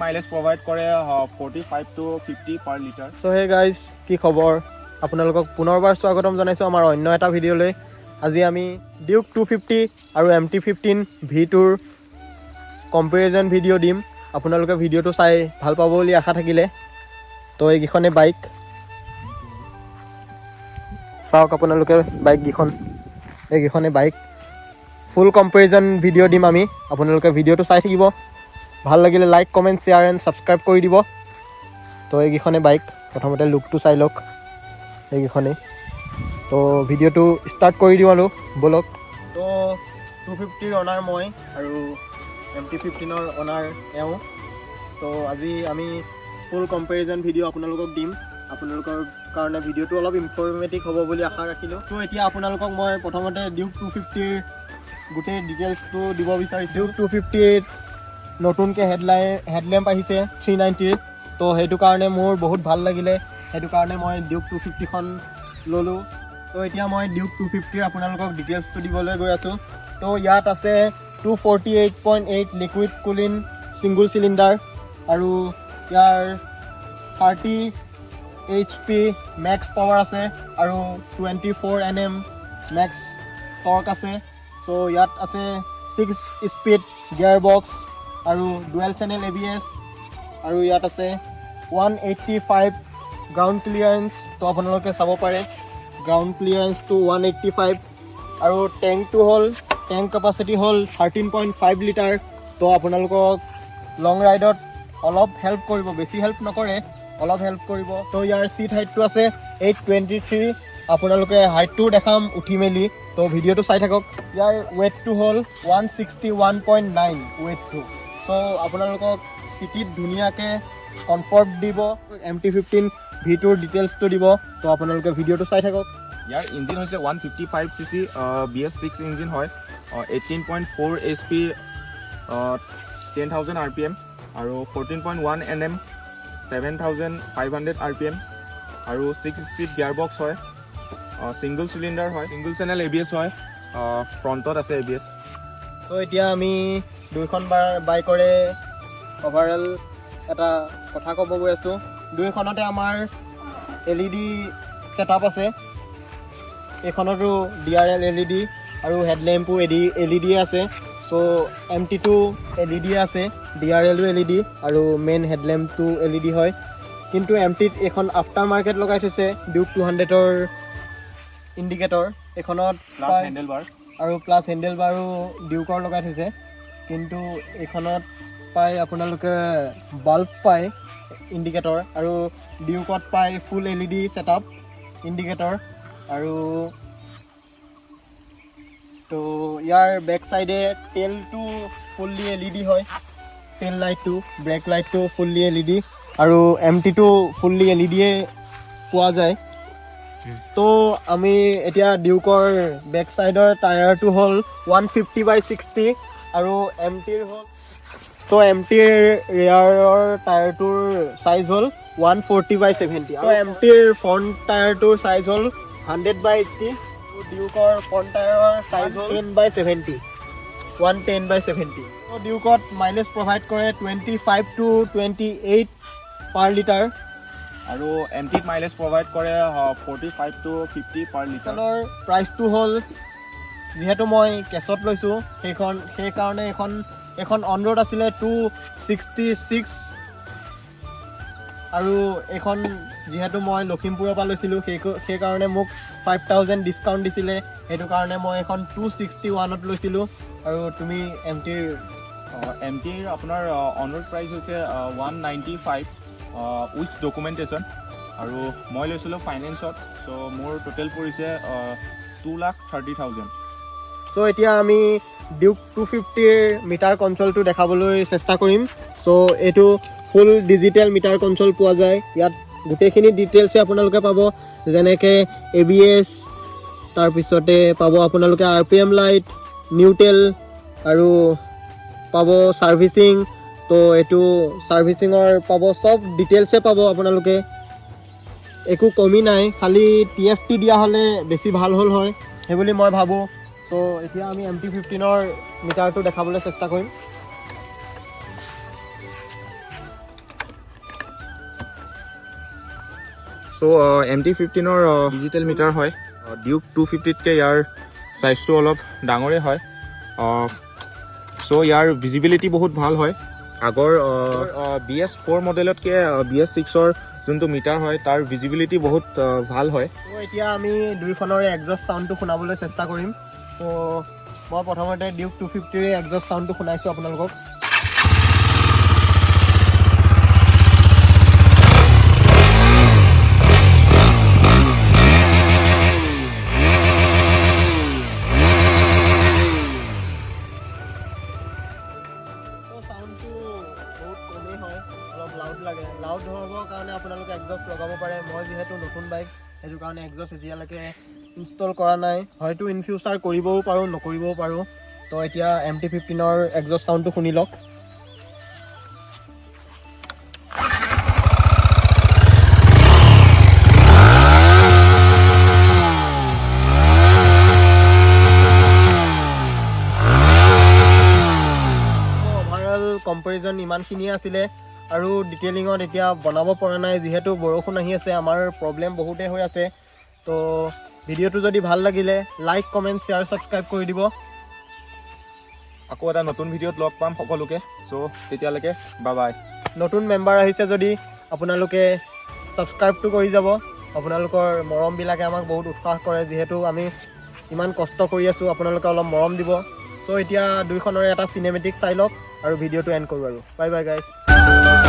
Mileage provide কৰে 45 to 50 per liter. So hey guys কি খবৰ আপোনালোকক পুনৰবাৰ স্বাগতম জনাইছোঁ আমাৰ অন্য এটা ভিডিঅ'লৈ আজি আমি Duke 250 আৰু MT15 V2ৰ কম্পেৰিজন ভিডিঅ' দিম আপোনালোকে ভিডিঅ'টো চাই ভাল পাব বুলি আশা থাকিলে তো এইকেইখনে বাইক চাওক আপোনালোকে বাইককেইখন এইকেইখনে বাইক ফুল কম্পেৰিজন ভিডিঅ' দিম আমি আপোনালোকে ভিডিঅ'টো চাই থাকিব ভাল লাগিলে like comment share and subscribe কৰি দিব তো এইকেইখনে বাইক প্ৰথমতে লুকটো চাই লওক এইকেইখনেই তো ভিডিঅ'টো ষ্টাৰ্ট কৰি দিওঁ আৰু ব'লক তো 250ৰ অনাৰ মই আৰু MT15ৰ অনাৰ এওঁ তো আজি আমি ফুল কম্পেৰিজন ভিডিঅ' আপোনালোকক দিম আপোনালোকৰ কাৰণে ভিডিঅ'টো অলপ ইনফৰ্মেটিভ হ'ব বুলি আশা ৰাখিলোঁ তো এতিয়া আপোনালোকক মই প্ৰথমতে Duke 250ৰ গোটেই ডিটেইলছটো দিব বিচাৰিছোঁ Duke 250 নতুনকৈ হেডলেম্প আহিছে 390ৰ তো সেইটো কাৰণে মোৰ বহুত ভাল লাগিলে সেইটো কাৰণে মই Duke 250খন ল'লোঁ তো এতিয়া মই Duke 250ৰ আপোনালোকক ডিটেইলছটো দিবলৈ গৈ আছোঁ তো ইয়াত আছে 248.8 লিকুইড কুলিন ছিংগল চিলিণ্ডাৰ আৰু ইয়াৰ 30 HP মেক্স পাৱাৰ আছে আৰু 24 Nm মেক্স টৰ্ক আছে চ' ইয়াত আছে 6 স্পীড গিয়াৰ বক্স আৰু ডুৱেল চেনেল ABS আৰু ইয়াত আছে 185 গ্ৰাউণ্ড ক্লিয়াৰেঞ্চ তো আপোনালোকে চাব পাৰে গ্ৰাউণ্ড ক্লিয়াৰেঞ্চটো 185 আৰু টেংক কেপাচিটি হ'ল 13.5 লিটাৰ তো আপোনালোকক লং ৰাইডত অলপ হেল্প কৰিব বেছি হেল্প নকৰে অলপ হেল্প কৰিব তো ইয়াৰ চিট হাইটটো আছে 823 আপোনালোকে হাইটটোও দেখাম উঠি মেলি তো ভিডিঅ'টো চাই থাকক ইয়াৰ ৱেইটটো হ'ল 161.9 ৱেইটটো চ' আপোনালোকক চিটিত ধুনীয়াকৈ কমফৰ্ট দিব MT15 V2ৰ ডিটেইলছটো দিব তো আপোনালোকে ভিডিঅ'টো চাই থাকক ইয়াৰ ইঞ্জিন হৈছে 155cc BS6 ইঞ্জিন হয় 18.4 HP 10,000 RPM আৰু 14.1 Nm 7,500 RPM আৰু 6 স্পীড গিয়াৰ বক্স হয় ছিংগল চিলিণ্ডাৰ হয় ছিংগল চেনেল ABS হয় ফ্ৰণ্টত আছে ABS তো এতিয়া আমি দুইখন বাইকৰে অভাৰঅল এটা কথা ক'ব গৈ আছোঁ দুইখনতে আমাৰ LED ছেটআপ আছে এইখনতো DRL LED আৰু হেডলেম্পো LED আছে চ' MT2 LED আছে DRLও LED আৰু মেইন হেডলেম্পটো LED হয় কিন্তু MTত এখন আফটাৰ মাৰ্কেট লগাই থৈছে Duke 200ৰ ইণ্ডিকেটৰ এইখনত প্লাছ হেণ্ডেলবাৰ আৰু প্লাছ হেণ্ডেলবাৰো ডিউকৰ লগাই থৈছে কিন্তু এইখনত পায় আপোনালোকে বাল্ব পায় ইণ্ডিকেটৰ আৰু ডিউকত পায় ফুল LED ছেটআপ ইণ্ডিকেটৰ আৰু তো ইয়াৰ বেক চাইডে টেইলটো ফুল্লি LED হয় টেইল লাইটটো ব্ৰেক লাইটটো ফুল্লি LED আৰু MTটো ফুল্লি LEDয়ে পোৱা যায় তো আমি এতিয়া ডিউকৰ বেক চাইডৰ টায়াৰটো হ'ল 150/60 আৰু MTৰ হ'ল তো MTৰ ৰেয়াৰৰ টায়াৰটোৰ চাইজ হ'ল 140/70 আৰু MTৰ ফ্ৰণ্ট টায়াৰটোৰ চাইজ হ'ল 100/80 ডিউকৰ ফ্ৰণ্ট টায়াৰৰ চাইজ হ'ল 10/70 110/70 তো ডিউকত মাইলেজ প্ৰভাইড কৰে 25 to 28 পাৰ লিটাৰ আৰু MTত মাইলেজ প্ৰভাইড কৰে 45 to 50 per liter প্ৰাইচটো হ'ল যিহেতু মই কেছত লৈছোঁ সেইকাৰণে এখন অন ৰোড আছিলে 266 আৰু এইখন যিহেতু মই লখিমপুৰৰ পৰা লৈছিলোঁ সেইকাৰণে মোক 5,000 ডিছকাউণ্ট দিছিলে সেইটো কাৰণে মই এখন 261ত লৈছিলোঁ আৰু তুমি MTৰ আপোনাৰ অন ৰোড প্ৰাইচ হৈছে 195 উইথ ডকুমেণ্টেশ্যন আৰু মই লৈছিলোঁ ফাইনেন্সত চ' মোৰ টোটেল পৰিছে 2,30,000 চ' এতিয়া আমি Duke 250ৰ মিটাৰ কনচলটো দেখাবলৈ চেষ্টা কৰিম চ' এইটো ফুল ডিজিটেল মিটাৰ কনচল পোৱা যায় ইয়াত গোটেইখিনি ডিটেইলছে আপোনালোকে পাব যেনেকৈ ABS তাৰপিছতে পাব আপোনালোকে RPM লাইট নিউট্ৰেল আৰু পাব ছাৰ্ভিচিং তো এইটো ছাৰ্ভিচিঙৰ পাব চব ডিটেইলছে পাব আপোনালোকে একো কমি নাই খালি TFT দিয়া হ'লে বেছি ভাল হ'ল হয় সেইবুলি মই ভাবোঁ চ' এতিয়া আমি MT15ৰ মিটাৰটো দেখাবলৈ চেষ্টা কৰিম চ' MT15ৰ ডিজিটেল মিটাৰ হয়। Duke 250তকৈ ইয়াৰ চাইজটো অলপ ডাঙৰেই হয়। চ' ইয়াৰ ভিজিবিলিটি বহুত ভাল হয়। আগৰ BS4 মডেলতকৈ BS6ৰ যোনটো মিটাৰ হয় তাৰ ভিজিবিলিটি বহুত ভাল হয়। ত' এতিয়া আমি দুইখনৰে এক্সজষ্ট চাউণ্ডটো শুনাবলৈ চেষ্টা কৰিম। ত' মই প্ৰথমতে Duke 250ৰ এক্সজষ্ট চাউণ্ডটো শুনাইছোঁ আপোনালোকক। চাউণ্ডটো বহুত কমেই হয়, অলপ লাউড লাগে। লাউড হ'বৰ কাৰণে আপোনালোকে এক্সজষ্ট লগাব পাৰে। মই যিহেতু নতুন বাইক, সেইটো কাৰণে এক্সজষ্ট এতিয়ালৈকে ইনষ্টল কৰা নাই। হয়তো ইন ফিউচাৰ কৰিবও পাৰোঁ, নকৰিবও পাৰোঁ। তো এতিয়া MT15ৰ এক্সজষ্ট চাউণ্ডটো শুনি লওক। কম্পেৰিজন ইমানখিনিয়ে আছিলে আৰু ডিটেইলিঙত এতিয়া বনাব পৰা নাই, যিহেতু বৰষুণ আহি আছে। আমাৰ প্ৰব্লেম বহুতেই হৈ আছে। তো ভিডিঅ'টো যদি ভাল লাগিলে লাইক, কমেণ্ট, শ্বেয়াৰ, ছাবস্ক্ৰাইব কৰি দিব। আকৌ এটা নতুন ভিডিঅ'ত লগ পাম সকলোকে। চ' তেতিয়ালৈকে বাই। নতুন মেম্বাৰ আহিছে যদি আপোনালোকে ছাবস্ক্ৰাইবটো কৰি যাব। আপোনালোকৰ মৰমবিলাকে আমাক বহুত উৎসাহ কৰে, যিহেতু আমি ইমান কষ্ট কৰি আছোঁ। আপোনালোকে অলপ মৰম দিব। চ' এতিয়া দুইখনৰে এটা চিনেমেটিক চাই লওক আৰু ভিডিঅ'টো এণ্ড কৰোঁ আৰু। Bye bye guys.